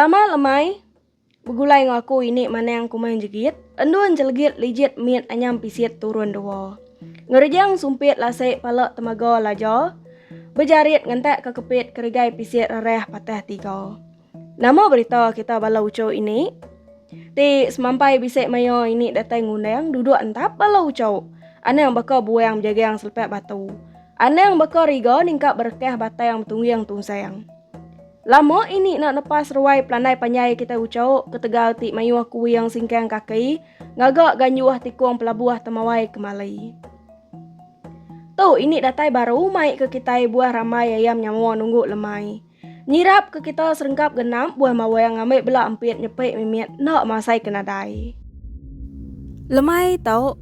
Lama lemai, begulai ngaku ini mana yang kumain jegit, endun jelegit lijit miet anyam pisit turun dewa. Ngerjang sumpit lasek palak temaga lajo, bejarit ngentek kekepit kerigai pisit rereh patah tiga. Nama berita kita balau ucau ini, ti semampai bisik mayo ini datang ngundang duduk entap balau ucau. Ane yang baka buang jaga yang selepek batu. Ane yang baka riga ningkap berkeh batai yang tunggu yang tungsayang. Lama ini nak lepas ruai pelandai panjai kita ucau ketegal ti mayu aku yang singkang kaki ngagak ganyuah tikung pelabuah temawai kemalai. Tu ini datai baru mai ke kita buah ramai ayam nyawa nunggu lemai. Nyirap ke kita serengkap genap buah mawa yang ngambil bela empit nyepik mimiat nak masai kenadai. Lemai tau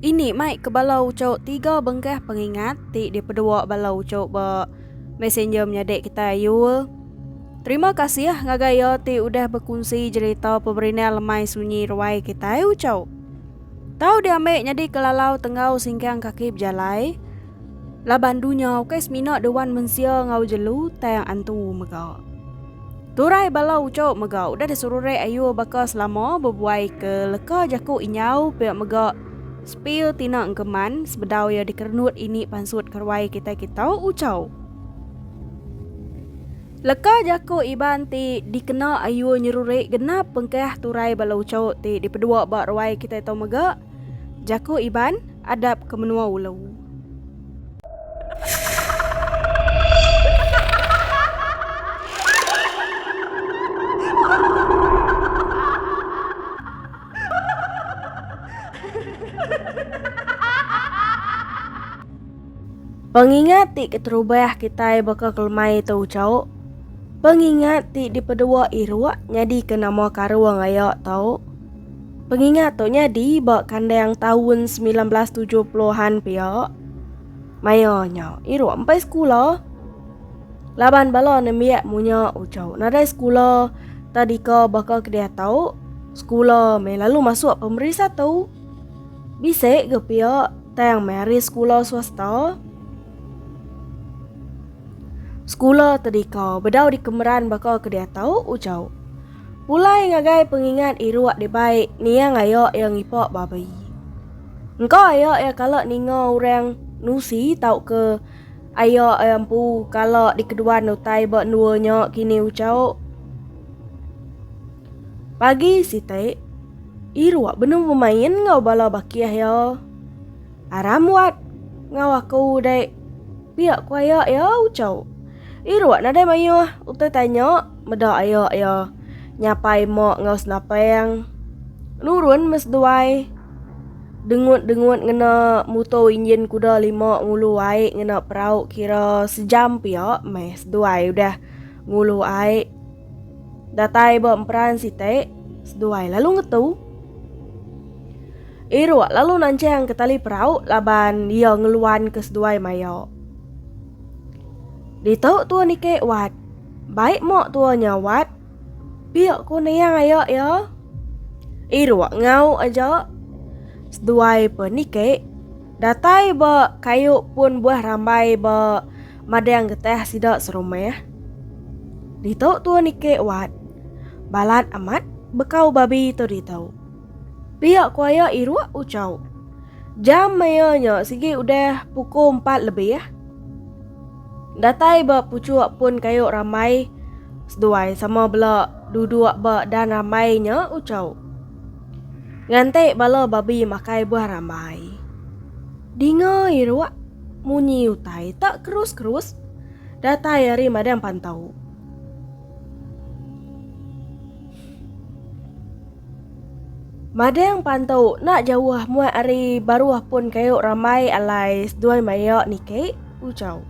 ini mai ke balau ucau 3 bengkeh pengingat ti di pedua balau ucau be messenger menyadek kita ayu. Terima kasih ngagaya ti udah berkongsi cerita pemberian lemai sunyi ruai kita ucau. Tahu dia ambil nyadi kelalau tenggau singkang kaki berjalai. Laban dunia kes minat dewan mensia ngau jelu tayang antu mega. Turai balau ucau mega udah disuruh ayu baka selama berbuai ke leka jaku inyau pihak mega spill tina engkeman sebedau ya dikernut ini pansut kerwai kita ucau. Leka jako iban ti dikena ayu nyerure genap pengkeh turai balau ucau ti dipedua bak ruai kita tau mega. Jako iban adap ke menua ulau. Pengingat ti keterubah kita bakal kelmai tau ucau. Pengingat ti di pedua irua nyadi ke nama karua ngayak tau. Pengingat tu nyadi bak kandang tahun 1970-an pihak. Mayonya irua empai sekolah. Laban bala nemiak munya ucau. Nadai sekolah tadi ka bakal kedia tau. Sekolah me lalu masuk pemerisa tau. Bisik ke pihak tayang meri sekolah swasta. Sekolah tadi kau bedau di kemeran bakal kedia tau ucau. Pulai ngagai pengingat iruak di baik niang ayo yang ipok babai. Engkau ayo ya kalau ningo orang nusi tau ke ayo ampu kalau di kedua nutai bak nuanya kini ucau. Pagi si te iruak bener pemain ngau bala bakiah ya. Aram wat ngau aku dek pihak ku ayo ya ucau. Iruak nadai mayu utai tanya meda ayo ya nyapai mo ngau senapeng nurun mes duai dengut ngena muto injin kuda 5 ngulu ai ngena perahu kira sejam pia mes duai udah ngulu ai datai ba emperan si te seduai lalu ngetu iruak lalu nancang ke tali perahu laban dia ngeluan ke seduai mayo. Di tau tua ni ke wat. Baik mok tuanya wat. Biak ko nayang ayo ya. Iruak ngau aja. Seduai pe ni ke. Datai ba kayu pun buah rambai ba madang geteh sidak serumah. Di tau tua ni ke wat. Balat amat bekau babi tu di tau. Biak ko ayo iruak ucau. Jam mayonya sigi udah pukul 4 lebih ya. Datai ba pucuak pun kayu ramai seduai sama bela duduk ba dan ramainya ucau. Ngantek bala babi makai buah ramai. Dinga iruak munyi utai tak kerus-kerus. Datai hari madang pantau. Madang pantau nak jauh muat hari baruah pun kayu ramai alai seduai mayak nike ucau.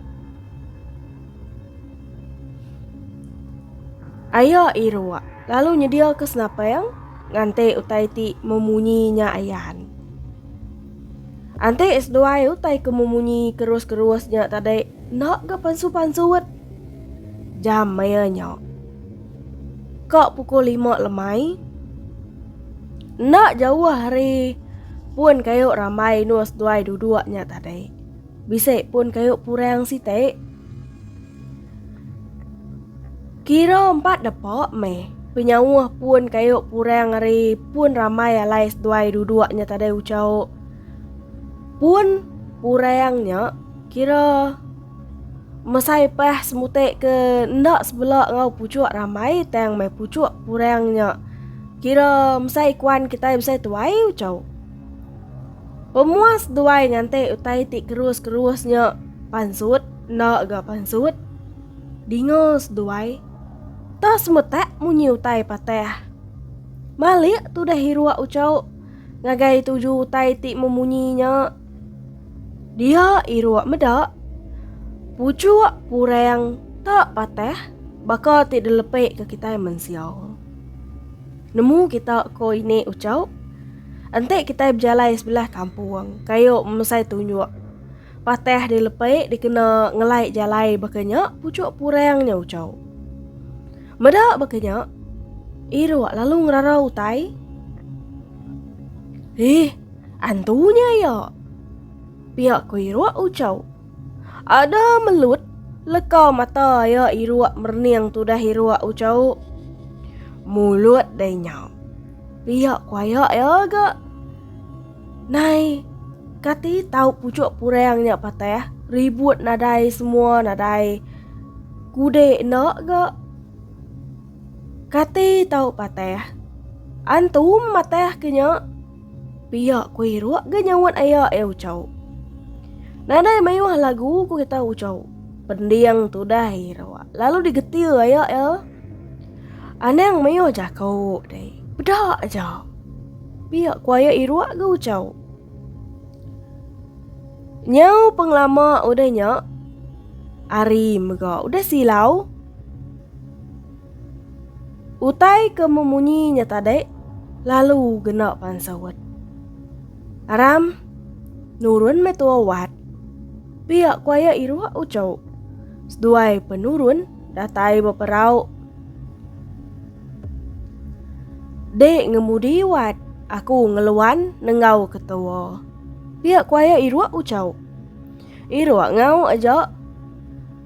Ayah iruak lalu nyedia ke senapang ngante utai ti memunyinya ayan. Ante S2 utai ke memunyi kerus-kerusnya tadai nak ke pansu-pansuat. Jam mayanya. Kak pukul 5 lemai. Nak jauh hari pun kayu ramai nuas duai duduknya tadai. Bisik pun kayu purang si te. Kira 4 depok meh. Penyawah pun kayuk purang hari pun ramai alai seduai duduknya tadi ucau. Pun purangnya kira masai pah semutek ke ndak sebelah ngau pucuk ramai tang mai pucuk purangnya. Kira masai kuan kita masai tuai ucau. Pemuas duai ngante utai ti kerus-kerusnya pansut nak ga pansut. Dingos duai. Tas semutek munyi utai pateh. Malik tu dah hirua ucau. Ngagai tuju utai ti memunyinya. Dia irua medak. Pucuk purang tak pateh. Baka ti delepek ke kita yang mensiau. Nemu kita ko ini ucau. Ante kita berjalan sebelah kampung. Kayu mesai tunjuk. Pateh dilepek dikena ngelai jalai bakanya pucuk purangnya ucau. Medak bakanya. Irua lalu ngerarau utai. Antunya ya. Pihak ko irua ucau. Ada melut lekau mata ya irua merniang tu dah irua ucau. Mulut daynya. Pihak kuaya ya gak. Nai, kati tahu pucuk purangnya pateh. Ribut nadai semua nadai. Kude nak gak. Kati tahu pateh. Antum mateh kenya. Pihak kuirua ganyawat ayah ucau. Nadai mayuh lagu ku kita ucau. Pendiang tu dah irua. Lalu digetil ayah ya. Anang mayuh jakau deh. Bedak aja. Pihak kuaya irua ke ucau. Nyau penglama udahnya. Ari mega udah silau. Utai ke memunyinya tadi. Lalu genak pansawat. Aram. Nurun metua wat. Pihak kuaya irua ucau. Seduai penurun. Datai beperau. Dek ngemudi wat. Aku ngeluan nengau ketua. Pihak kuaya irua ucau. Irua ngau aja.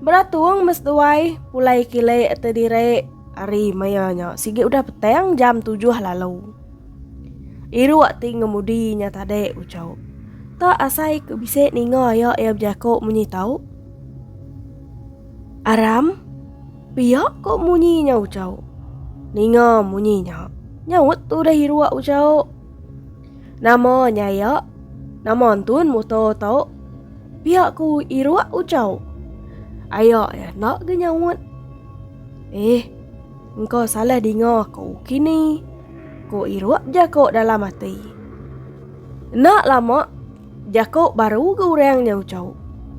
Beratuang mes duai. Pulai kile terdiri. Ari mayanya. Sige udah petang jam 7 lalu. Irua ti ngemudinya tadi ucau. Tak asai kebisik ninga ya berjakok munyi tau. Aram. Pihak kok munyinya ucau. Ninga munyinya. Nyawut tu dah irua ucau. Namanya ya. Nama antun muto tau. Pihak ku irua ucau. Ayo ya nak ke nyawut. Engkau salah dengar kau kini. Kau irua jakok dalam hati. Nak lama. Jakok baru ke orangnya ucau.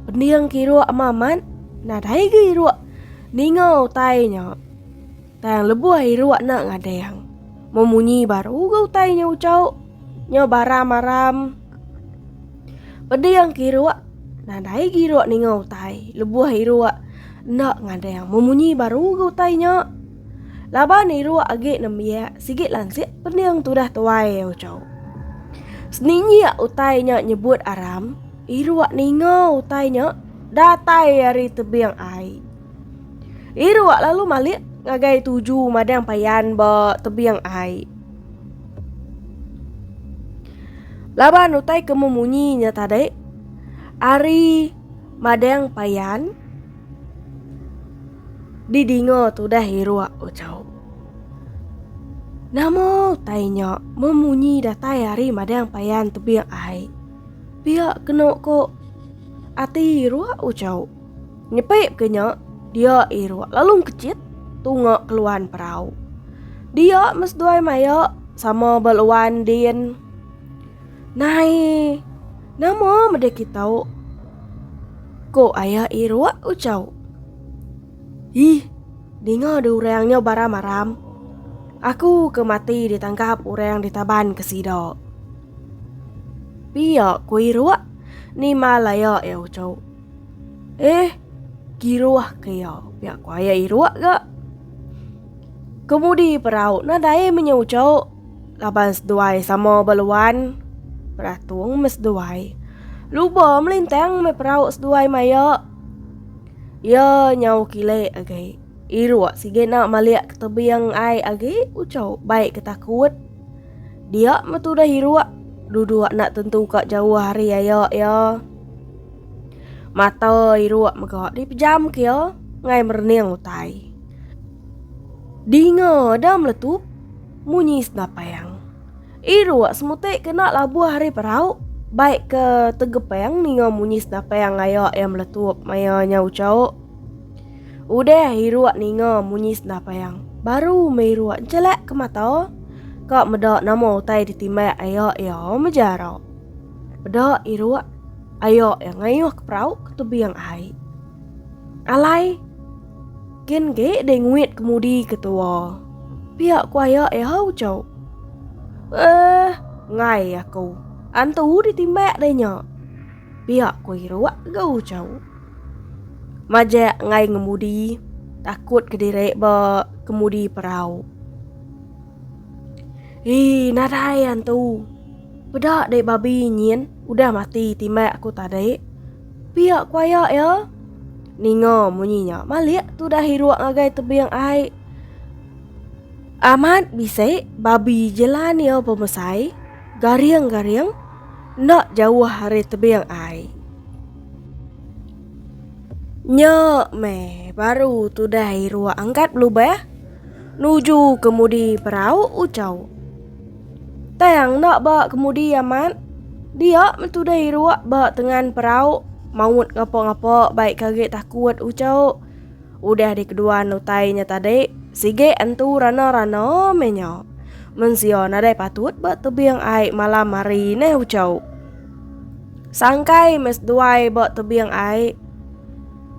Pendiang kirua amaman. Nadai ke irua. Ningau tainya. Tayang lebuh irua nak ngadayang. Memunyi baru ke utainya ucau. Nyo baram-aram. Pendiang kirua. Nadai kirua ningau utai. Lebuh irua nak ngadayang. Memunyi baru ke utainya. Laban irua agak nemia. Sigit lansik pendiang tu dah tuai ucau. Seninyak utainya nyebut aram. Irua ningau utainya. Datai hari tebiang ai. Irua lalu malik. Ngagai 7 madang payan ba tebiang ai. Laban utai kememunyinya tadi. Ari madang payan. Didingo tu dah irua ucau. Namo utainya memunyi datai ari madang payan tebiang ai. Pihak kena ko ati irua ucau. Nyepip kenya dia irua lalu kecit. Tunggu keluhan perau. Dia mes duai maya sama beluan din. Nai. Nama medek kitau. Ko ayah irua ucau. Dengar ada orangnya baram-aram. Aku kemati ditangkap orang ditaban ke sidok. Pihak ku irua. Ni malaya ya ucau. Kiruah kaya. Pihak ku ayah irua gak. Kemudi perau nadai menyucau. Laban seduai sama beluan. Beratuang mes duai. Lupa melintang me perau seduai maya. Ya nyau kile agai. Irua sige nak maliak ke tebiang ai age ucau baik ketakut. Dia metu dah irua duduk nak tentu kak jauh hari ayo ya. Mata irua megak di pejam kia ngai merniang utai. Dinga dah meletup munyi senapayang. Irua semutek kena labuh hari perau baik ke tegepeng ninga munyi senapayang ayo yang meletup mayanya ucau. Udah hiruak ninga munyi senapayang. Baru meiruak jelek ke mata. Kak medak nama utai ditimbak ayo ya menjara. Bedak iruak ayo yang ngayuh ke perahu ke tebiang ai. Alai gen ge denguit kemudi ketua. Pihak ku ayo ya ucau. Ngai aku. Antu ditimbak denya. Pihak ku iruak gau ucau. Majak ngai ngemudi, takut kedirek ba kemudi perahu. Nadai antu. Bedak dek babi nyin, udah mati timbak aku tadi. Pihak kuaya ya. Ninga munyinya, maliak tu dah hiruak ngagai tebiang ai. Amat bisa babi jalan ya pemesai, gariang-gariang, nak jauh hari tebiang ai. Nyok meh baru tu dah hiruak angkat belubah nuju kemudi perahu ucau. Tayang nak bak kemudi aman. Dia metu dah hiruak bak tengan perahu maut ngapa-ngapa baik kaget takut ucau. Udah di kedua nutainya tadi sige antu rana-rana menyo. Mensio nadai patut bak tebiang ai malam hari neh ucau. Sangkai mes duai bak tebiang ai.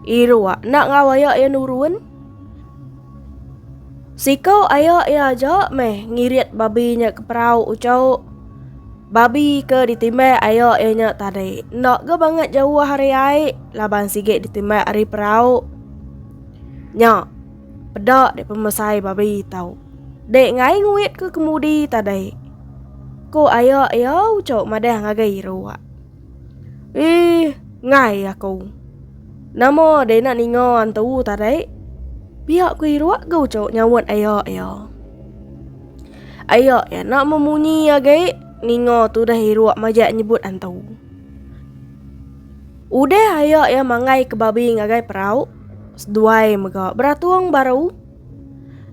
Irua nak ngawaya ya nurun. Sikau ayo ya aja meh ngirit babinya ke perahu ucau. Babi ke ditimbak ayo ya nya tadi. Nak ke banget jauh hari ai. Laban sige ditimbak hari perahu. Nya pedak dek pemesai babi tau. Dek ngai nguit ke kemudi tadi. Ko ayo ya ucau madah ngagai irua. Ngai aku. Namo de nak ningo antu tadi. Pihak ku irua gau cok nyawat ayo ayo. Ayo ya nak memunyi ya gai. Ningo tu dah irua majak nyebut antu. Udah ayo ya mangai ke babi ngagai perahu. Seduai megak beratuang baru.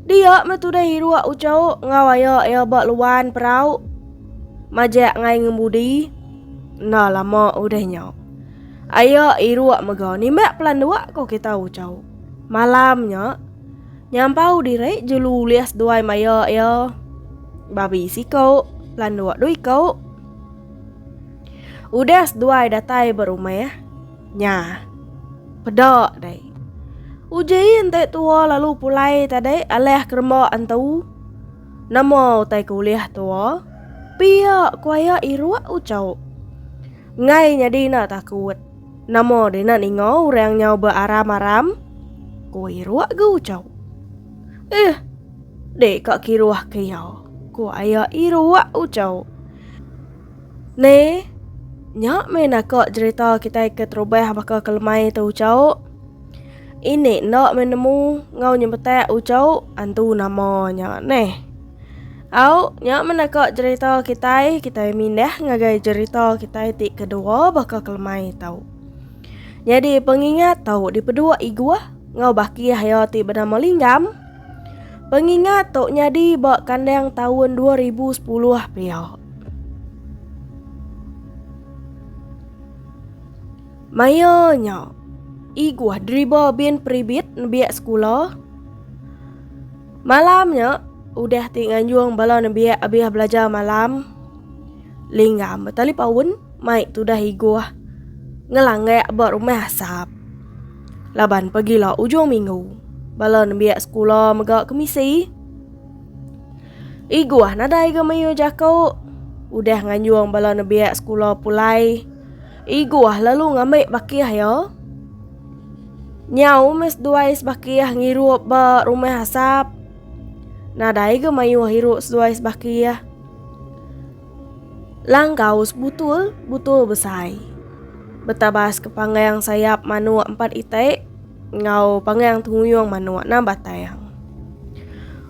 Dia metu dah irua ucau ngawayo ya bak luan perahu. Majak ngai ngemudi. Nah lama udah nyok. Ayo irua megau ni mak pelan dua kau kita ucau. Malamnya nyampau direk julu lias duai mayo ya. Babi si kau pelan dua dui kau. Udah duai datai berumah ya. Nya pedak dai. Uji ente tua lalu pulai tadi aleh kerma antu. Namo tai kuliah tua. Pia kuaya irua ucau. Ngai nyadi nak takut. Namo dena ningo urang nyau bearam-aram. Ku irua gu ucau. Dek kak kiruah kiyau. Ku aya irua ucau. Ne nyak mena kak cerita kita ke terubah bakal kelemai tu ucau. Ini nak menemu ngau nyempetek ucau antu namanya neh. Au nyak mena kak cerita kita mindah ngagai cerita kita tik kedua bakal kelemai tau. Jadi pengingat tau di pedua igua ngau bakiah hayati bernama Linggam. Pengingat tok nyadi bak kandang tahun 2010 piau. Mayanya igua driba bin pribit nebiak sekolah. Malamnya udah tinggal juang bala nebiak abih belajar malam. Linggam betali pawun mai tu dah igua ngelangek buat rumah asap. Laban pergilah ujung minggu. Bala nebiak sekolah megak kemisi. Iguah nadai ke mayu jakau. Udah nganjuang bala nebiak sekolah pulai. Iguah lalu ngambil bakiah ya. Nyau mes duais bakiah ngirup ba rumah asap. Nadai ke mayu hirup duais bakiah. Langkau betul besai. Betabas kepanggang sayap manu 4 itek. ngau pangang tuyong manua na batayang.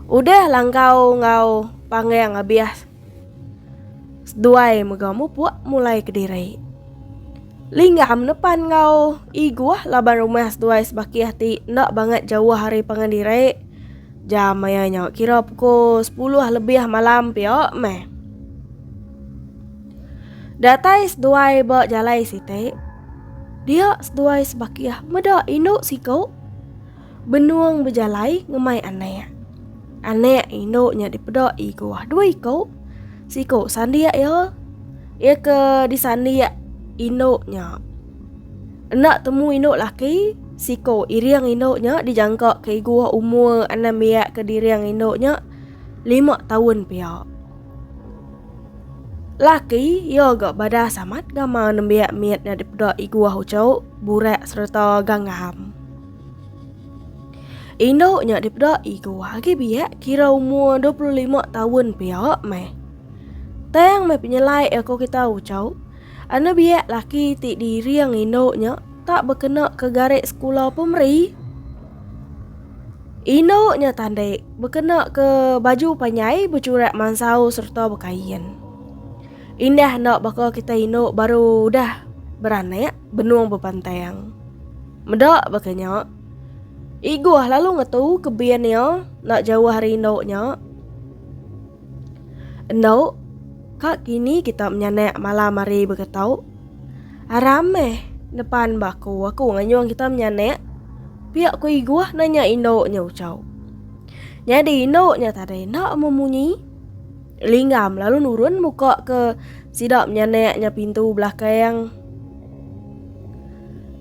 Udah langkau ngau pangang abias duai magamu puak mulai kediri. Linggam depan ngau iguah laban rumah duai sebakiah ti nak banget jauh hari pangandire. Jam mayanya kira pukul 10 lebih malam pio meh. Datai seduai bak jalai site. Dia seduai sebakiah meda induk siko. Benuang berjalai ngemai aneh. Aneh induknya dipedok iguah dua iko. Siko sandia ya. Ia ke di sandia induknya. Nak temu induk laki. Siko iriang induknya dijangkak ke iguah umur 6 biak ke diriang induknya 5 tahun pihak. Laki ia gak badah samat gama 6 biak miatnya dipedok iguah ucau burak serta gangham. Induknya dipedok iguah lagi biak kira umur 25 tahun pihak meh. Tayang meh penyelai aku kita ucau. Ana biak laki ti diriang induknya tak berkena ke garik sekolah pemeri. Induknya tandai berkena ke baju panyai bercurak mansau serta berkain. Indah nak bakal kita induk baru dah beranak benuang berpantayang. Medak bakanya. Iguah lalu ngetu kebiannya nak jauh hari induknya. Endau kak kini kita menyanak malam hari berketau. Arameh depan baku aku nganyuang kita menyanak. Pihak ku iguah nanya induknya ucau. Jadi induknya tadi nak memunyi. Linggam lalu nurun muka ke sidak menyanaknya pintu belakang.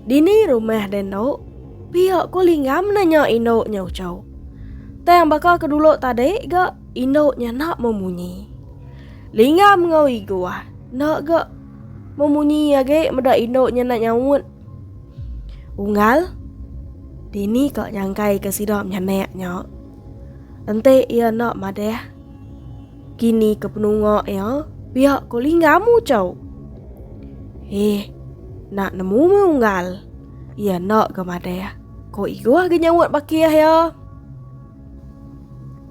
Dini rumah deno. Pihak ku linggam nanya induknya ucau. Tayang bakal kedulu tadi gak induknya nak memunyi. Linggam ngau iguah. Nak gak memunyi age meda induknya nak nyawut. Unggal. Dini kok nyangkai ke sidak menyanaknya. Ente ia nak madeh. Kini ke penungok ya. Pihak ku linggam ucau. Nak nemu unggal. Ia nak ke madeh. Ko iguah ke nyawut bakiah ya.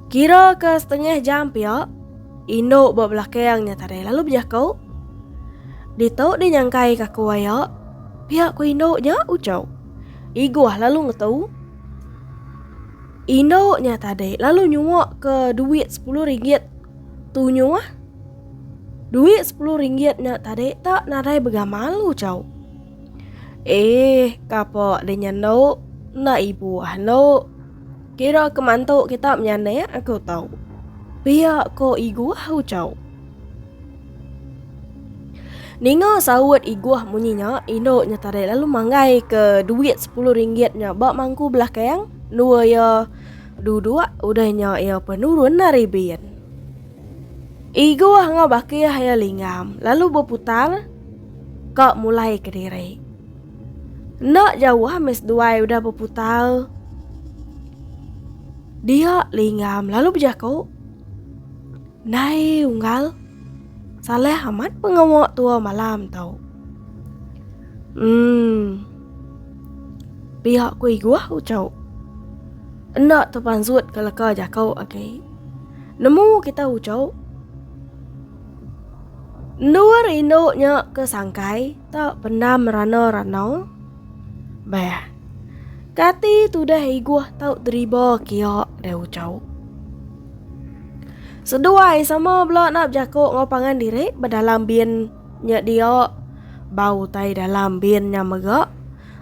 Kira ke setengah jam pihak. Induk buat belakangnya tadi lalu berjakau. Ditok dia nyangkai kaku ya. Pihak ku induknya ucau. Iguah lalu ngetau. Induknya tadi lalu nyuak ke duit 10 ringgit. Tu nyuah. Duit 10 ringgitnya tadi tak nadai bergamalu ucau. Kapok dia nyanduk. Nak ibu no. Kira kemantuk kita menyanak aku tahu. Pihak ko iguah ucau. Ninga sawut iguah munyinya. Induknya tadi lalu manggai ke duit 10 ringgitnya. Bak mangku belakang. Nua ya duduk udahnya ya penurun naribian. Iguah ngau bakiah ya linggam. Lalu berputar. Kok mulai ke diri. Nak jauh mes duai udah berputar. Dia linggam lalu berjakau. Nai unggal. Saleh amat pengemok tua malam tau. Pihak ku iguah ucau. Nak terpansut kalau kau jakau okay. Nemu kita ucau. Nur induknya kesangkai tak pernah merana-rana. Bah, kati tu dah iguah tau teriba kiok dah ucau. Seduai sama belak nak berjakuk ngopangan diri berdalam biennya dia. Bau tai dalam biennya megak.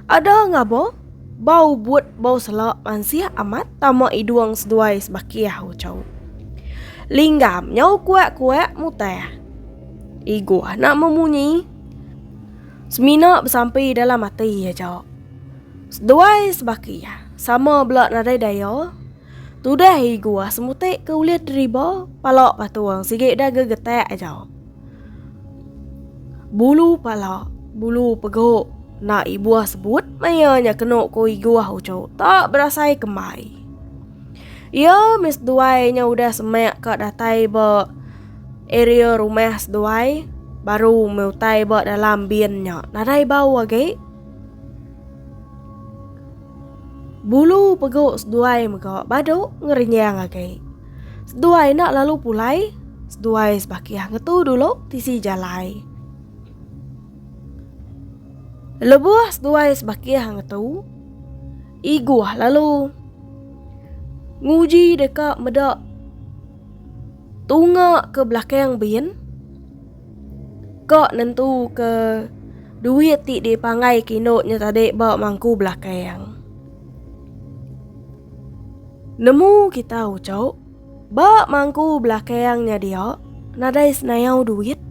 Ada ngabo? Bau buat bau selak mansia amat tamak iduang seduai sebakiah ucau. Linggam nyau kuat-kuat muteh. Iguah nak memunyi. Semina bersampai dalam hati ya jauh. Seduai sebakiah sama belak nadai daya. Tudah iguah semutik ke uliat deriba. Palak patuang sikit dah gegetek aja. Bulu palak, bulu pegok. Nak ibuah sebut mayanya kenok ko iguah ucau. Tak berasai kemai. Ya mis duainya udah semak ke datai ba area rumah seduai. Baru meutai ba dalam biennya. Nadai bau lagi. Bulu peguk seduai megak baduk ngerenyang agai. Seduai nak lalu pulai, seduai sebakiah ngetu dulu tisi jalai. Lebuah seduai sebakiah ngetu, iguah lalu nguji dekat medak tunga ke belakang bin. Kok nentu ke duit ti di pangai kinoknya tadi bawa mangku belakang. Nemu kita ucau, bawa mangku belakangnya dia, nadai senayau duit.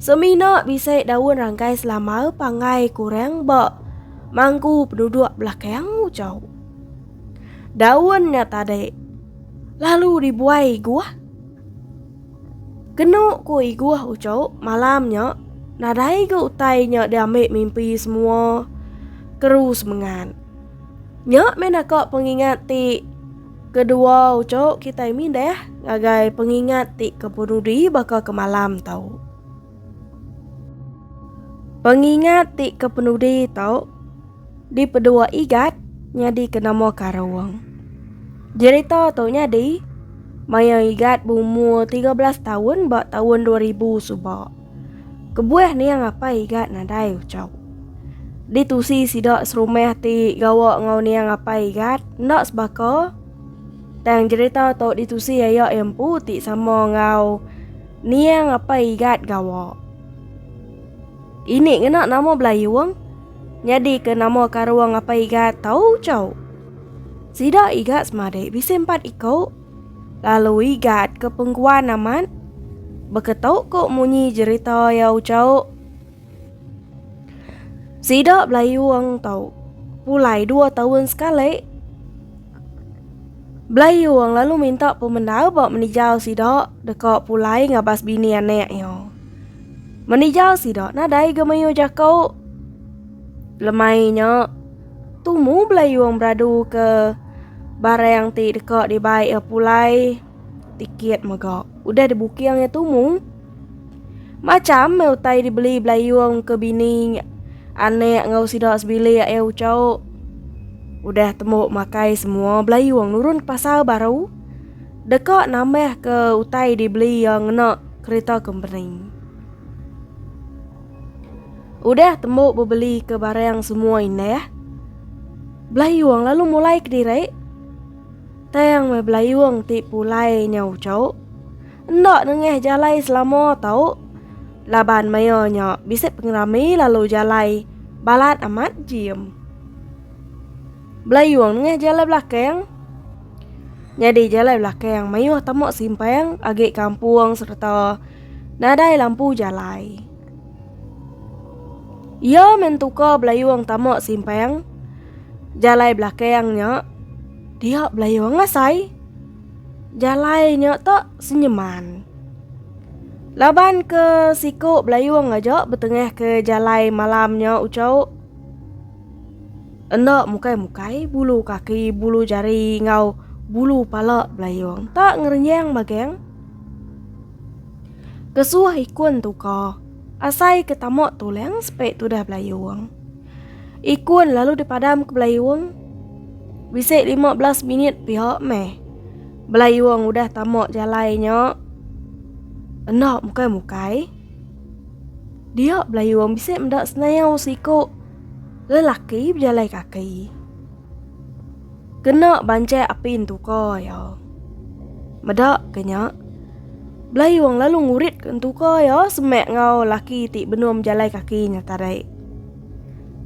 Semina bisa daun rangkai selama pangai kurang bawa mangku penduduk belakang ucau. Daunnya tadi, lalu dibuai gua. Kenuk ku iguah ucau malamnya, nadai ke utainya diambil mimpi semua kerus mengan. Nyak menakok pengingat ti kedua ucau kita ini deh ngagai pengingat ti kepenudi bakal ke malam tau. Pengingat ti kepenudi tau di pedua igat nyadi ke nama karawang. Cerita tau nyadi maya igat berumur 13 tahun bak tahun 2000 subak. Kebuah ni yang apa igat nadai ucap. Ditusi sidak serumah ti gawak ngau ni yang apa igat ndak sebaka. Tang cerita tau ditusi ayak empu ti sama ngau ni yang apa igat gawak. Ini kena nama Belayuang. Jadi ke nama karuang apa igat tau ucap. Sidak igat semadai bisa 4 ikau. Lalu igat ke pengkuan aman. Beketau kok munyi cerita ya ucau. Sidak Belayuang tau. Pulai 2 tahun sekali. Belayuang lalu minta pemendau bawa menijau sidak. Dekat pulai ngabas bini anaknya. Menijau sidak nadai gemayu jakau. Lemainya. Tumu Belayuang beradu ke barang ti dekat di baik pulai tiket megak. Udah dibuki yang itu mu. Macam mau tai dibeli Belayuang ke bini anek ngau sidak sebili ya ucau. Udah temu makai semua Belayuang nurun ke pasar baru. Dekat nambah ke utai dibeli yang nak kereta company. Udah temu berbeli ke barang semua ini ya. Belayuang lalu mulai ke diri. Tayang me Belayuang ti pulai nyau cau. Ndak nengeh jalai selama tau. Laban mayonya bisa pengrami lalu jalai balat amat jiem. Belayuang nengeh jalai belakang. Jadi jalai belakang mayo tamak simpang agak kampung serta nadai lampu jalai. Ia mentuka Belayuang tamak simpang. Jalai belakangnya dia Belayuang ngasai. Jalainya tak senyaman. Laban ke siku Belayuang ngajak bertengah ke jalai malamnya ucau. Endak mukai-mukai bulu kaki bulu jari ngau bulu pala Belayuang. Tak ngerenyang bageng. Kesuah ikun tuka. Asai ke tamak tulang sepek tu dah Belayuang. Ikun lalu dipadam ke Belayuang. Bisa 15 minit pihak meh. Belayuang udah tamak jalainya. Enak mukai-mukai. Dia Belayuang bisa mendak senayau siku lelaki berjalai kaki. Kena bancai apin tu ko ya. Medak kenyak. Belayuang lalu ngurit ke tu ko ya semek ngau laki ti benum jalai kakinya tarai.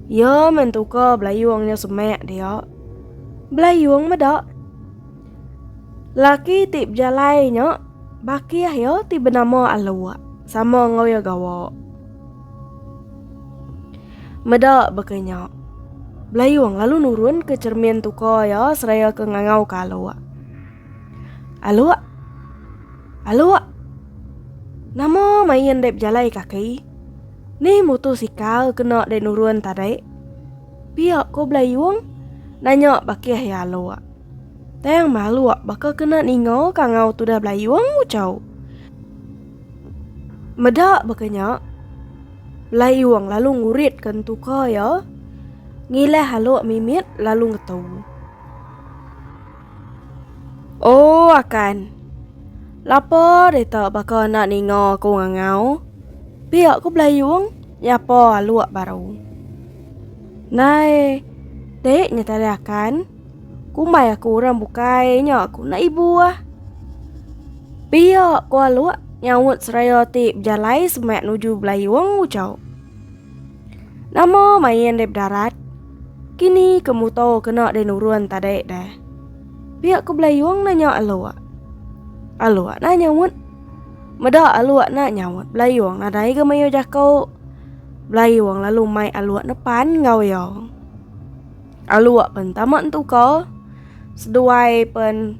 Ya mentuka Belayuangnya semek dia. Belayuang medak. Laki tip jalainya bakiah ya ti bernama Alua sama ngau ya gawa. Medak berkenyak. Belayuang lalu nurun ke cermin tuka ya seraya ke ngangau ke Alua. Alua. Alua. Nama main dep jalai kaki. Ni mutu sikal kena de nurun tadai. Pihak ko Belayuang nanya bakiah ya Alua. Tayang malu bakal kena ningau kangau tu dah Belayuang ucau. Medak berkenyak. Belayuang lalu ngurit kentuka ya. Ngilah Alua mimit lalu ngetu. Oh akan. Lapo để tờ bà con nạ nì ngò cô ngà ngáo. Bia ko belayuang ya po luak baru. Nai te nyatadakan kumay aku rambukai nya aku na ibu Bia ko luak nyawut seraya tip jalai semek nuju belayuang ucau. Namo main dep darat. Kini kemuto kena denuruan tadek dah. Bia ko belayuang nanya aluak. Aluak na nyawut. Meda aluak na nyawut belayuang na dai ke mayo jakau. Belayuang lalu mai aluak na pan ngau yo. Aluak pen tamak tu ko. Seduai pen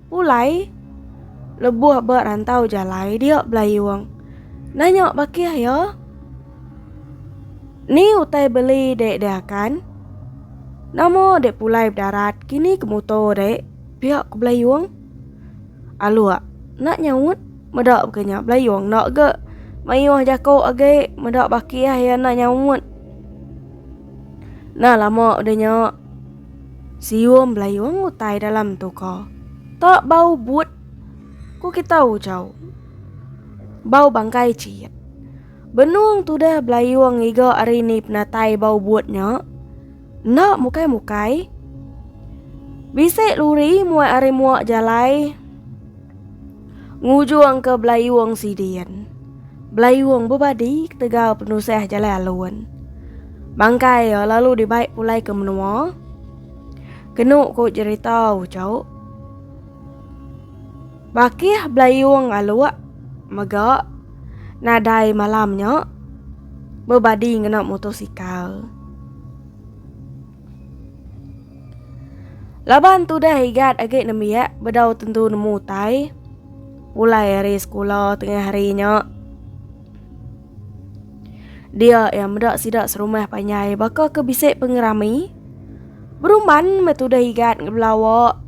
pulai. Lebuh berantau jalai dia belayuang. Nanya bakia yo. Ni utai beli dek deakan. Namo dek pulai darat kini kemuto dek. Pihak ke belayuang. Aluak nak nyawut. Medak bekenya belayuang nak ke. Mayuh jakau age. Medak bakia ya nak nyawut. Nah lama udahnya. Sium belayuang utai dalam tu ko. Tak bau but. Ku kita ucau. Bau bangkai ciet. Benung tu dah belayuang iga hari ni penatai bau buatnya. Nak mukai-mukai. Bisik luri muai hari muak jalai. Ngujuang ke belayuang sidian. Belayuang berbadi tegal penusah jalai aluan. Bangkai lalu dibaik pulai ke menua. Kenuk ko cerita ucau. Bakih belayuang aluak. Megak. Nadai malamnya. Berbadi ngenak motosikal. Laban tu dah higat agak nemiak. Bedau tentu nemu tai. Pulai hari sekolah tengah harinya. Dia yang medak sidak serumah panyai baka ke bisik pengerami. Berumban metu dah higat ngebelawak.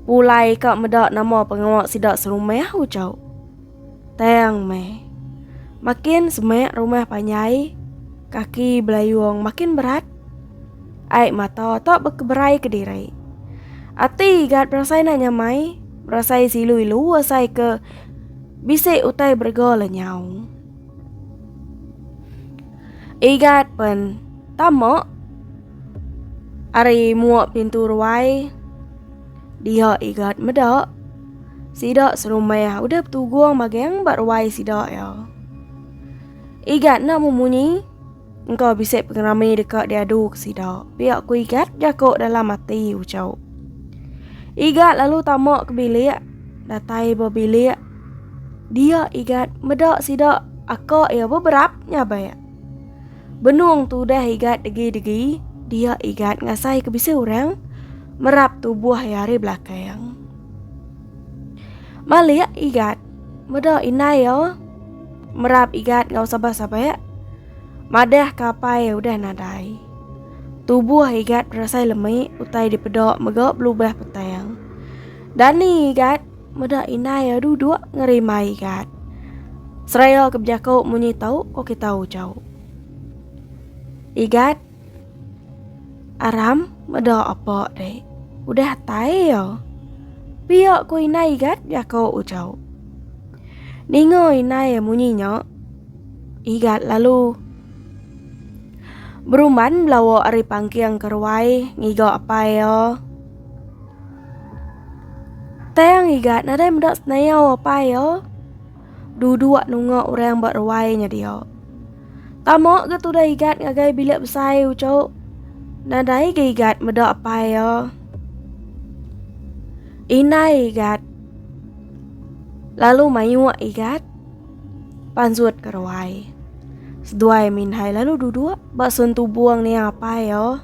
Pulai kak medak nama pengawak sidak serumah ucau. Tayang meh. Makin semek rumah panyai. Kaki belayuang makin berat. Aik mata tak berkeberai ke diri. Ati higat berasai nak nyamai. Berasai silu-ilu asai ke bisik utai bergola nyau. Igat pen tamak. Ari muak pintu ruai. Dia igat medak. Sidak serumah udah petuguang bagian bat ruai sidak ya. Igat nak memunyi. Engkau bisik pengerami dekat diadu ke sidak. Biar ku igat jakuk dalam hati ucau. Igat lalu tamak ke bilik. Datai berbilik. Dia igat medak sidak. Akak ya berberap nyabai. Benung tu dah igat degi-degi. Dia igat ngasai ke bisa orang. Merap tubuh hari belakang. Maliak igat. Medak inai ya. Merap igat ngau sabar-sabar. Madah kapai udah nadai. Tubuh igat berasai lemik. Utai dipedok megak berubah petang. Dan ni igat. Medak inai ya duduk ngerimai igat. Seraya kebijakau munyi tau. Kok kita ucau. Igat. Aram medak apa dek. Udah tai ya. Biak ku inai igat jakau ucau. Ningo inai munyinya. Igat lalu. Berumban belawa ari pangkiang keruai. Ngigo apa ya. Tayang igat nadai medak senayau apa ya. Duduk nunggu orang buat ruainya dia. Tamak ke tu dah igat ngagai bilik besai ucau. Nadai ke igat medak apa ya. Inai igat. Lalu mayuak igat. Pansuat ke ruai. Seduai minhai lalu duduk. Bak sentuh buang ni apa ya.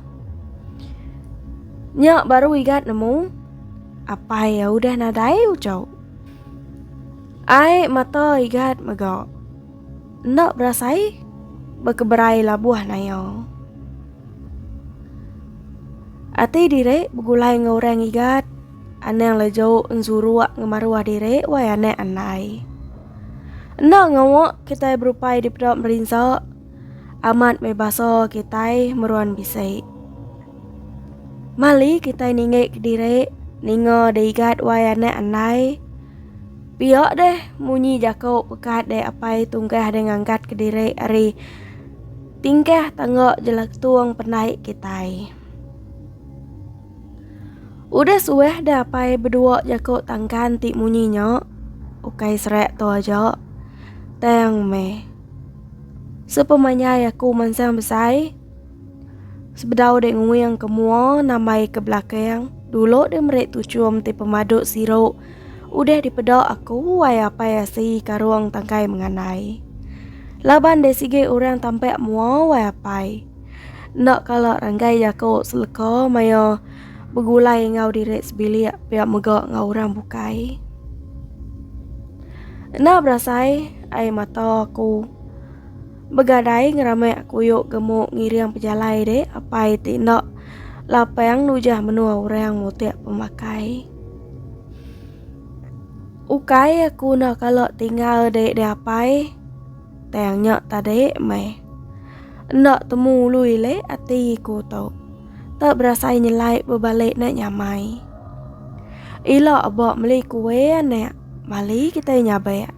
Nyak baru igat nemu. Apa ya udah nadai ucau. Ai mata igat megak. Nak berasai. Berkeberai labuah nayo. Ati direk begulai ngorang igat. Anang lejau ensuruak ngemaruah direk. Wai anek anai. Nak ngawak kita berupai di pedok merinsak. Amat mebaso kita meruan bisik. Mali kita ningek direk. ningo de igat wayane anai. Pihak deh munyi jako pekat de apai tunggah de ngangkat ke diri ari tingkah tangok jelak tuang penai kitai. Udah sueh dah apai berdua jako tangkan ti munyi nyok. Ukai serek to aja. Teng me. Sepemanya aku mansang besai. Sebedau dek nguyang kemua namai ke belakang. Dulu dia merek tucum ti pemaduk sirok. Udah dipedok aku wai apa ya si karuang tangkai menganai. Laban de sige orang tampek mua wai apai. Nak kalau ranggai jako seleko mayo begulai ngau direk sebilik pihak megak ngau orang bukai. Nak berasai ai mata aku. Begadai ngeramai aku yuk gemuk ngiriang pejalai dek apai ti nak lapang nujah menua orang motiak pemakai. Ukai aku nak kalau tinggal dek de apai teng nyak tadek mai. Nak temu lui le ati ku tau. Tak berasai nyelai berbalik nak nyamai. Ila abak meli kue anak mali kita nyabek.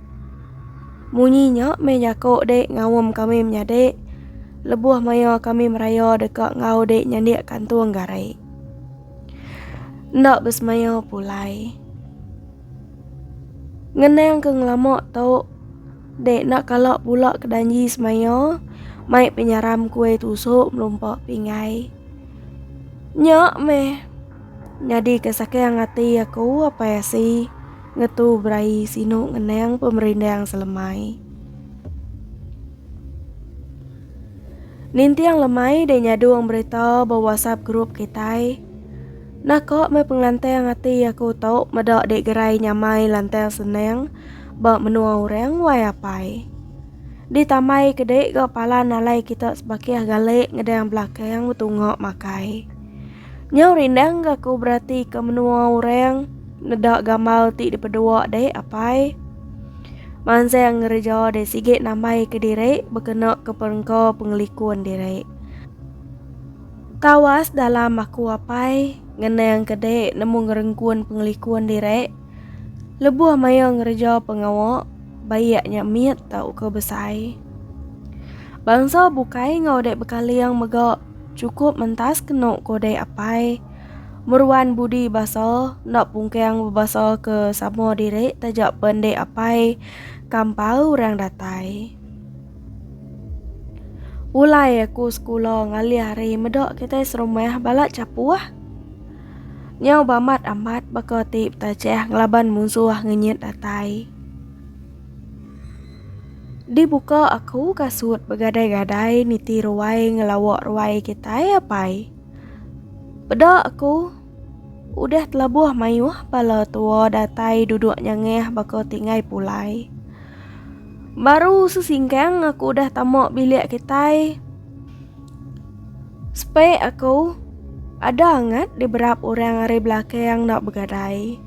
Munyi nyak menjakok dek ngawam kami menyadek. Lebuh maya kami meraya dekat ngau dek nyandik kantuang garai. Nak besmaya pulai. Ngeneng ke ngelamak tau dek nak kalau pula kedanji semaya. Mai penyaram kue tusuk melumpak pingai. Nyak meh. Jadi kesakian hati aku apa ya sih. Ngetu berai sinu ngeneng pemerintah selemai. Ninti yang lemai de nyaduang berita bawa WhatsApp grup kita. Nak kok me pengantai yang hati aku tau medak dek gerai nyamai lantai seneng. Bak menua orang wai apai. Ditamai kedek gak pala nalai kita sebagai galek ngedang belakang betungok makai. Nyau rindang gak ku berarti ke menua orang. Nedak gamal ti dipedua dek apai. Mansa yang ngereja de sigit namai ke direk berkena ke perengko pengelikuan direk. Tawas dalam aku apai ngeneng kedek nemu ngerengkuan pengelikuan direk. Lebuh maya ngereja pengawak bayaknya miat tau ke besai. Bangsa bukai ngau dek bekali yang megak cukup mentas kenok kode apai. Meruan budi basa nak pungkang berbasa ke sama direk tajak pendek apai kampau orang datai. Ulai aku sekolah ngali hari medok kita serumah balak capuah. Nyau bamat amat bakotip tajah ngelaban musuh ngenyit datai. Dibuka aku kasut begadai-gadai niti ruai ngelawak ruai kita apai. Bedok aku udah telabuh mayuh bala tua datai duduk nyengeh bako tinggai pulai. Baru sesingkang aku udah tamak bilik kita. Spek aku ada hangat di berap orang hari belakang nak begadai.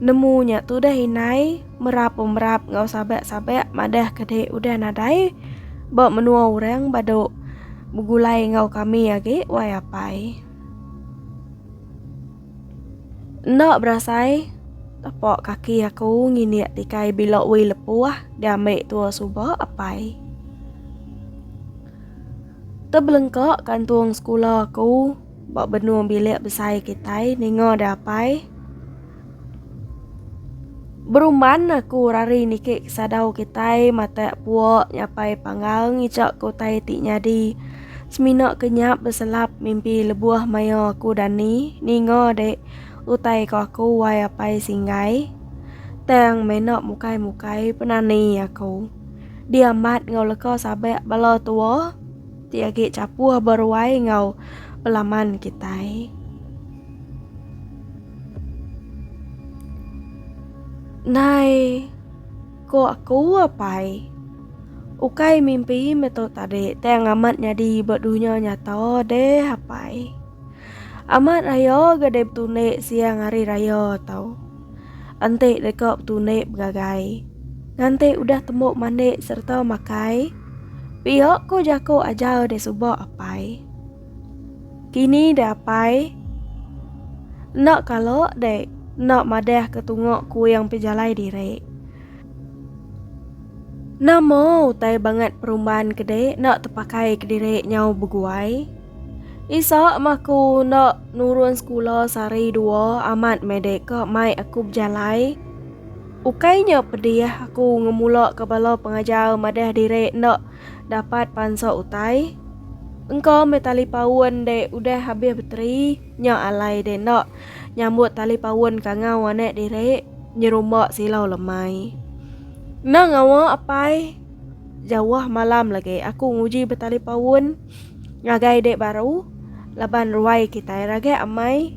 Nemunya tu dah hinai merap ngau sabak madah kedek udah nadai. Bak menua orang baduk begulai ngau kami age wai apai. Nak berasai tapak kaki aku nginiak tikai bilok wei lepuah diambil tua subah apai. Terbelengkak kantung sekolah aku bak benua bilik besai kita ningo dah apai. Berumban aku rari nikik sadau kita mata puak nyapai panggal ngicak kotai tik nyadi. Seminak kenyap berselap mimpi lebuah maya aku dani ningo dek utai ko aku wai apai singgai. Teng menak mukai penani aku. Diamat ngau leko sabek bala tua. Tiagi capuah berwai ngau pelaman kita. Nai, ko aku apai? Ukai mimpi meto tadi teng amat nyadi berdunya nyata deh apai. Amat raya gede betune siang hari raya tau. Ante dekap betune begagai. Ngante udah tembok mandek serta makai. Pihak ko jako ajar de subak apai. Kini dah apai. Nak kalau dek, nak madah ketungok ku yang pejalai direk. Namo tay banget perubahan kedek nak terpakai kedirek nyau beguai. Isa maku nak nurun sekolah sari dua amat medek ke mai aku berjalai. Ukainya pedih aku ngemulak kepala pengajar madah direk nak dapat pansok utai. Engkau me tali pawon dek udah habis beteri nya alai dek nak nyambut tali pawon kangau anek direk nyerumbak silau lemai. Nak ngawa apai jawah malam lagi aku nguji betali pawon ngagai dek baru laban ruai kita raga amai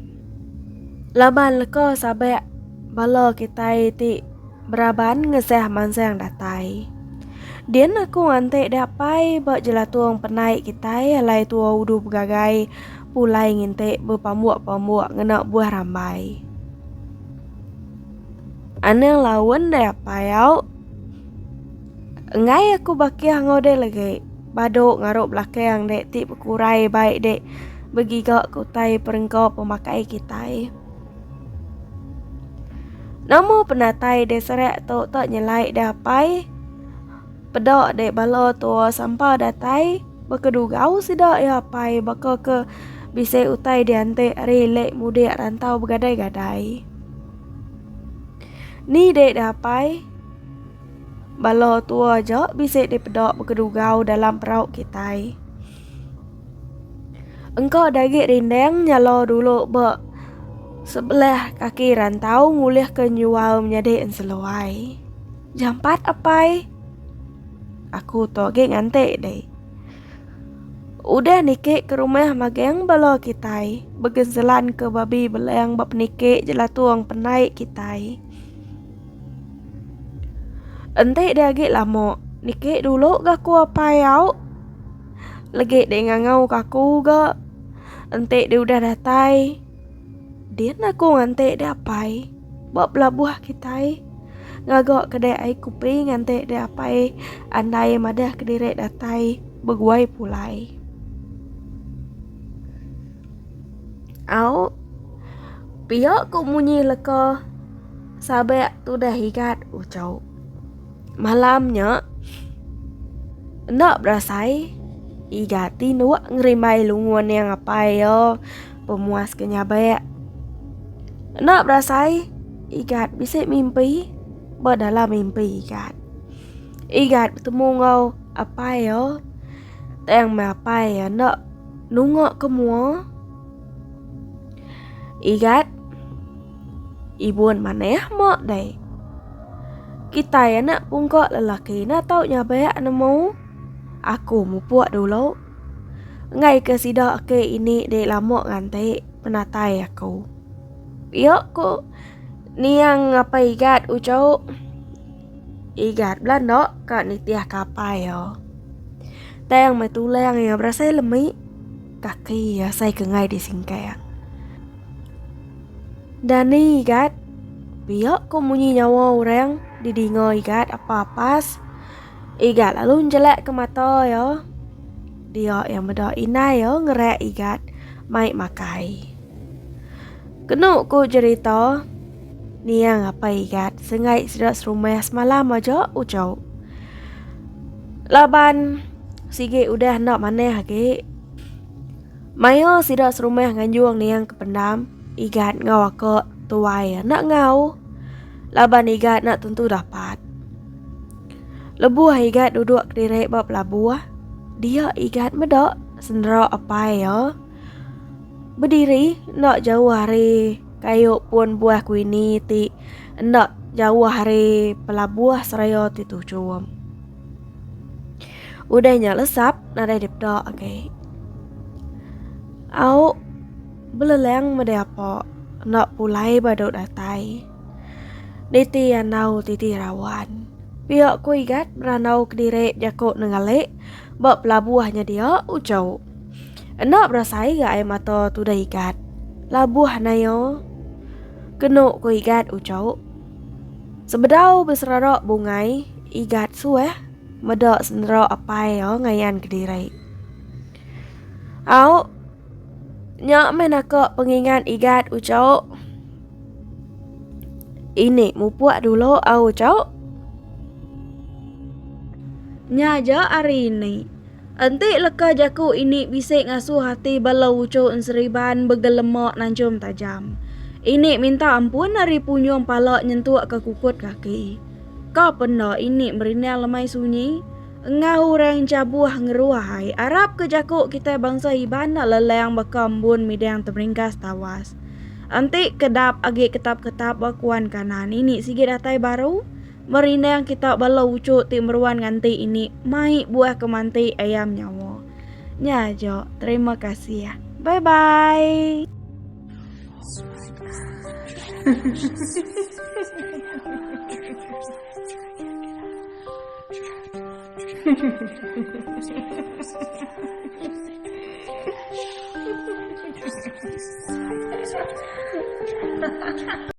laban leko sabek bala kita ti beraban ngeseh mansang datai. Dian aku ngantek dapai bak jelatuang penai kita alai tua udu begagai pulai ngintek berpamuak-pamuak ngenak buah rambai. Aneng lawan dapai au. Ngai aku bakiah ngode lagi. Baduk ngaruk belakang dek ti berkurai baik dek bagi gak kutai perengkau pemakai kita. Namo penatai dek serak tok tak nyelai dapai. Pedok dek balo tua sampah datai berkedugau sidak ya pai baka ke bisa utai diante relek mudik rantau bergadai-gadai. Ni dek dapai balo tua je bisa dek pedok berkedugau dalam perauk kita. Engkau dagik rindeng nyalo dulu bak sebelah kaki rantau ngulih ke nyual menjadi enseluai. Jampat apai? Aku toge ngantek deh. Udah nikik ke rumah magang balo kita. Begenselan ke babi belang bab nikik jelatuang penai kita. Ente dagik lama. Nikik dulu gak ku apai au. Lagi deh ngangau kaku gak. Ente dia udah datai. Dia aku ngantek dia apai. Bak pelabuh kita. Ngagok kedai ai kupi ngantek dia apai. Andai madah kedirek datai. Beguai pulai. Au. Piak ku munyi leka. Sabek tu dah higat ucau. Malamnya. Nak berasai. Igati nuak ngerimai lunguan yang apai yo. Pemuas kenyabek. Nak berasai, igat bisa mimpi, berdalam mimpi igat. Igat bertemu ngau apa ya? Teng apa ya nak nungok kemua? Igat, ibuan maneh mak dai. Kita ya nak pungkok lelaki nak tau nyabek nemu. Aku mu puak dulu. Ngai ke sidak ke ini dek lama ngante penatai aku. Yok ku niang apa igat ucau. Igat belanda kak nitiah kapai yo. Teng metuleng ya berasa lemi. Kaki ya saya kengai di singkaya. Dani igat. Biok ku munyi nyawa orang didingo igat apa-apas. Igat lalu jelek ke mata yo. Dia yang beda inai yo ngerek igat mai makai. Kenuk ku cerita niang apa igat sengai sidak serumah semalam aja ucau. Laban sige udah nak maneh lagi. Mayo sidak serumah nganjuang niang kependam. Igat ngau aku tuai nak ngau. Laban igat nak tentu dapat. Lebuh igat duduk direk bab labuh. Dia igat medok sendera apa ya. Berdiri nak jauh hari kayu pun buah kuini ti nak jauh hari pelabuh seraya ti tujuan. Udahnya lesap nada dipdok okay. Au beleleng mede apa nak pulai badut datai. Niti anau titi rawan. Pihak ku igat beranau kediri jakok nengalek bab pelabuhnya dia ucau. Enak berasai gak air mata tu dah igat. Labuh na yo. Kenuk ku igat ucau. Sebedau berserarok bungai. Igat sueh. Medak senderok apai yo ngayan kediri. Au. Nyak menakok pengingat igat ucok. Ini mupuak dulu au ucok. Nyaja hari ini. Anti leka jaku ini bisik ngasuh hati balau ucok seriban begelemak nancum tajam. Ini minta ampun hari punyong palak nyentuh ke kukut kaki. Kau pernah ini merina lemai sunyi. Engau orang cabuh ngeruahai. Arab ke jakuk kita bangsa iban leleng bakambun midang teringkas tawas. Anti kedap agi ketap-ketap bakuan kanan ini sigit atai baru. Merina yang kita balau ucuk ti meruan nganti ini. Mai buah kemanti ayam nyawa. Nyajo, terima kasih ya. Bye-bye.